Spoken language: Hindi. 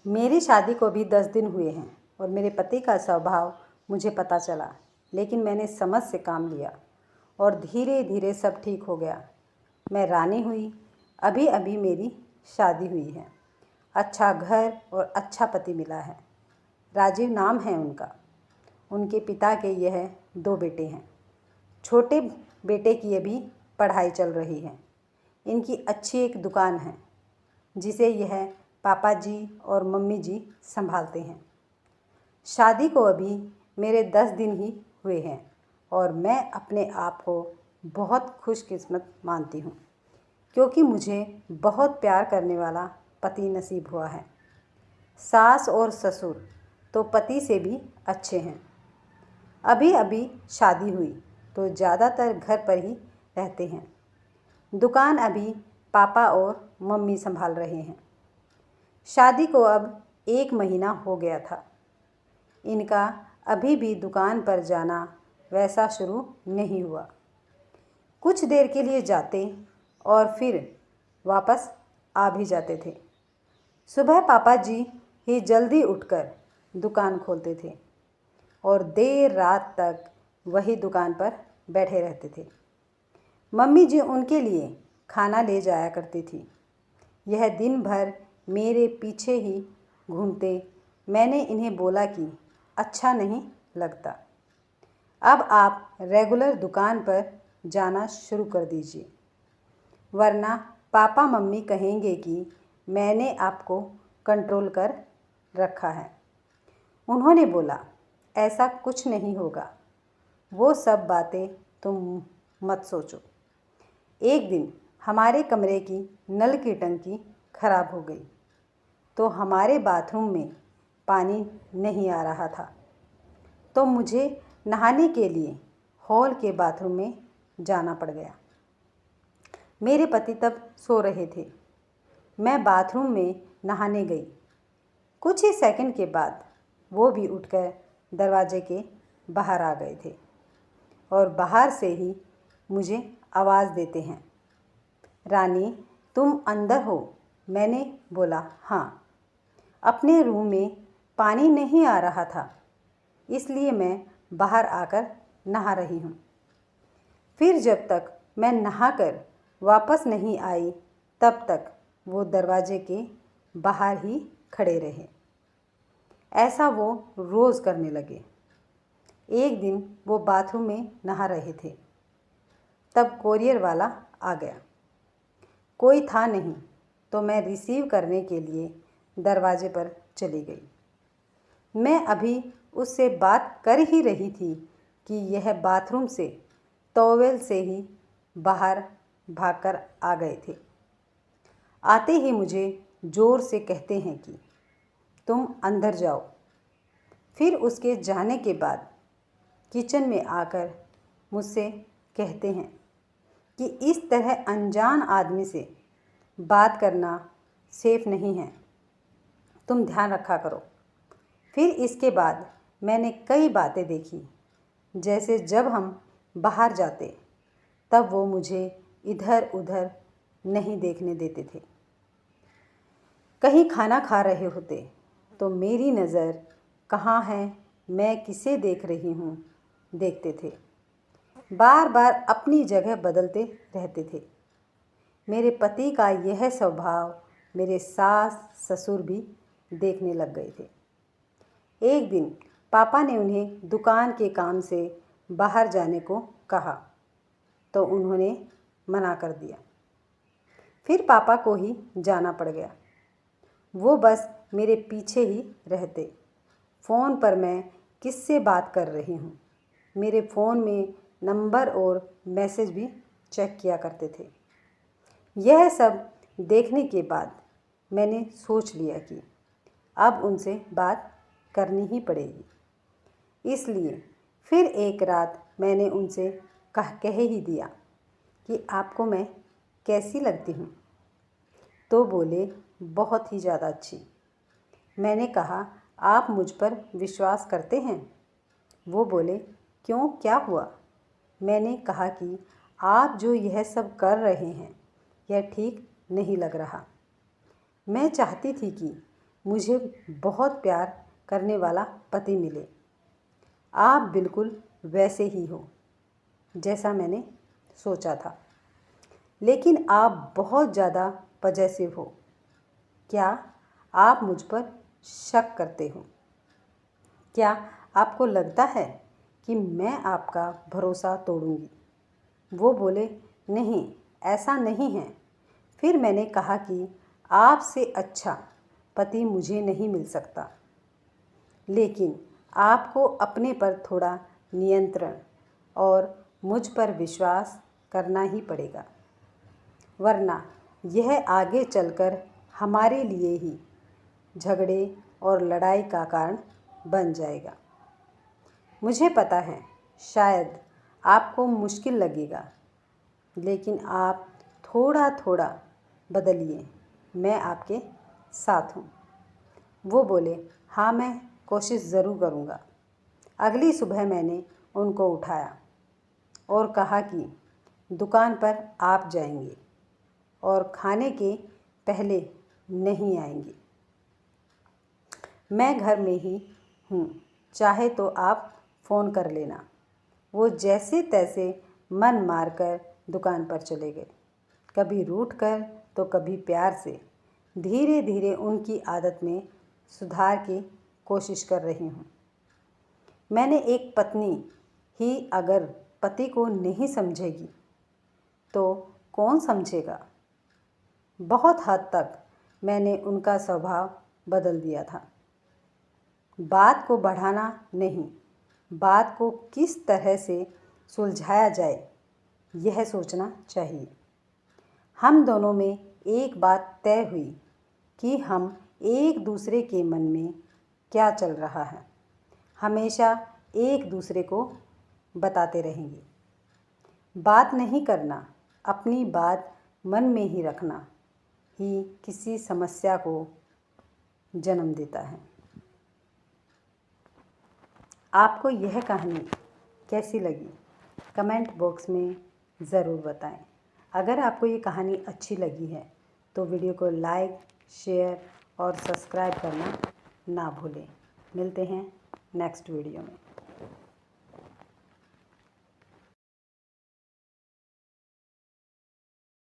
मेरी शादी को भी 10 दिन हुए हैं और मेरे पति का स्वभाव मुझे पता चला, लेकिन मैंने समझ से काम लिया और धीरे धीरे सब ठीक हो गया। मैं रानी हुई, अभी अभी मेरी शादी हुई है, अच्छा घर और अच्छा पति मिला है। राजीव नाम है उनका। उनके पिता के यह 2 बेटे हैं। छोटे बेटे की अभी पढ़ाई चल रही है। इनकी अच्छी एक दुकान है जिसे यह पापा जी और मम्मी जी संभालते हैं। शादी को अभी मेरे 10 दिन ही हुए हैं और मैं अपने आप को बहुत खुशकिस्मत मानती हूँ, क्योंकि मुझे बहुत प्यार करने वाला पति नसीब हुआ है। सास और ससुर तो पति से भी अच्छे हैं। अभी अभी शादी हुई तो ज़्यादातर घर पर ही रहते हैं। दुकान अभी पापा और मम्मी संभाल रहे हैं। शादी को अब 1 महीना हो गया था। इनका अभी भी दुकान पर जाना वैसा शुरू नहीं हुआ। कुछ देर के लिए जाते और फिर वापस आ भी जाते थे। सुबह पापा जी ही जल्दी उठकर दुकान खोलते थे और देर रात तक वही दुकान पर बैठे रहते थे। मम्मी जी उनके लिए खाना ले जाया करती थी। यह दिन भर मेरे पीछे ही घूमते। मैंने इन्हें बोला कि अच्छा नहीं लगता, अब आप रेगुलर दुकान पर जाना शुरू कर दीजिए, वरना पापा मम्मी कहेंगे कि मैंने आपको कंट्रोल कर रखा है। उन्होंने बोला, ऐसा कुछ नहीं होगा, वो सब बातें तुम मत सोचो। एक दिन हमारे कमरे की नल की टंकी खराब हो गई तो हमारे बाथरूम में पानी नहीं आ रहा था, तो मुझे नहाने के लिए हॉल के बाथरूम में जाना पड़ गया। मेरे पति तब सो रहे थे। मैं बाथरूम में नहाने गई। कुछ ही सेकंड के बाद वो भी उठकर दरवाजे के बाहर आ गए थे और बाहर से ही मुझे आवाज़ देते हैं, रानी तुम अंदर हो? मैंने बोला, हाँ। अपने रूम में पानी नहीं आ रहा था, इसलिए मैं बाहर आकर नहा रही हूँ। फिर जब तक मैं नहाकर वापस नहीं आई तब तक वो दरवाजे के बाहर ही खड़े रहे। ऐसा वो रोज़ करने लगे। एक दिन वो बाथरूम में नहा रहे थे, तब कोरियर वाला आ गया। कोई था नहीं तो मैं रिसीव करने के लिए दरवाजे पर चली गई। मैं अभी उससे बात कर ही रही थी कि यह बाथरूम से टॉवेल से ही बाहर भागकर आ गए थे। आते ही मुझे ज़ोर से कहते हैं कि तुम अंदर जाओ। फिर उसके जाने के बाद किचन में आकर मुझसे कहते हैं कि इस तरह अनजान आदमी से बात करना सेफ नहीं है, तुम ध्यान रखा करो। फिर इसके बाद मैंने कई बातें देखी, जैसे जब हम बाहर जाते तब वो मुझे इधर उधर नहीं देखने देते थे। कहीं खाना खा रहे होते तो मेरी नज़र कहाँ है, मैं किसे देख रही हूँ, देखते थे। बार बार अपनी जगह बदलते रहते थे। मेरे पति का यह स्वभाव मेरे सास ससुर भी देखने लग गए थे। एक दिन पापा ने उन्हें दुकान के काम से बाहर जाने को कहा तो उन्होंने मना कर दिया। फिर पापा को ही जाना पड़ गया। वो बस मेरे पीछे ही रहते। फ़ोन पर मैं किससे बात कर रही हूँ, मेरे फ़ोन में नंबर और मैसेज भी चेक किया करते थे। यह सब देखने के बाद मैंने सोच लिया कि अब उनसे बात करनी ही पड़ेगी। इसलिए फिर एक रात मैंने उनसे कह ही दिया कि आपको मैं कैसी लगती हूँ? तो बोले, बहुत ही ज़्यादा अच्छी। मैंने कहा, आप मुझ पर विश्वास करते हैं? वो बोले, क्यों, क्या हुआ? मैंने कहा कि आप जो यह सब कर रहे हैं यह ठीक नहीं लग रहा। मैं चाहती थी कि मुझे बहुत प्यार करने वाला पति मिले। आप बिल्कुल वैसे ही हो जैसा मैंने सोचा था, लेकिन आप बहुत ज़्यादा पजेसिव हो। क्या आप मुझ पर शक करते हो? क्या आपको लगता है कि मैं आपका भरोसा तोड़ूंगी? वो बोले, नहीं, ऐसा नहीं है। फिर मैंने कहा कि आपसे अच्छा पति मुझे नहीं मिल सकता, लेकिन आपको अपने पर थोड़ा नियंत्रण और मुझ पर विश्वास करना ही पड़ेगा, वरना यह आगे चलकर हमारे लिए ही झगड़े और लड़ाई का कारण बन जाएगा। मुझे पता है शायद आपको मुश्किल लगेगा, लेकिन आप थोड़ा थोड़ा बदलिए, मैं आपके साथ हूँ। वो बोले, हाँ, मैं कोशिश ज़रूर करूँगा। अगली सुबह मैंने उनको उठाया और कहा कि दुकान पर आप जाएंगे और खाने के पहले नहीं आएंगे। मैं घर में ही हूँ, चाहे तो आप फ़ोन कर लेना। वो जैसे तैसे मन मारकर दुकान पर चले गए, कभी रूठ कर तो कभी प्यार से। धीरे धीरे उनकी आदत में सुधार की कोशिश कर रही हूँ। मैंने एक पत्नी ही अगर पति को नहीं समझेगी तो कौन समझेगा? बहुत हद तक मैंने उनका स्वभाव बदल दिया था। बात को बढ़ाना नहीं, बात को किस तरह से सुलझाया जाए यह सोचना चाहिए। हम दोनों में एक बात तय हुई कि हम एक दूसरे के मन में क्या चल रहा है हमेशा एक दूसरे को बताते रहेंगे। बात नहीं करना, अपनी बात मन में ही रखना ही किसी समस्या को जन्म देता है। आपको यह कहानी कैसी लगी कमेंट बॉक्स में ज़रूर बताएं। अगर आपको ये कहानी अच्छी लगी है तो वीडियो को लाइक, शेयर और सब्सक्राइब करना ना भूलें। मिलते हैं नेक्स्ट वीडियो में।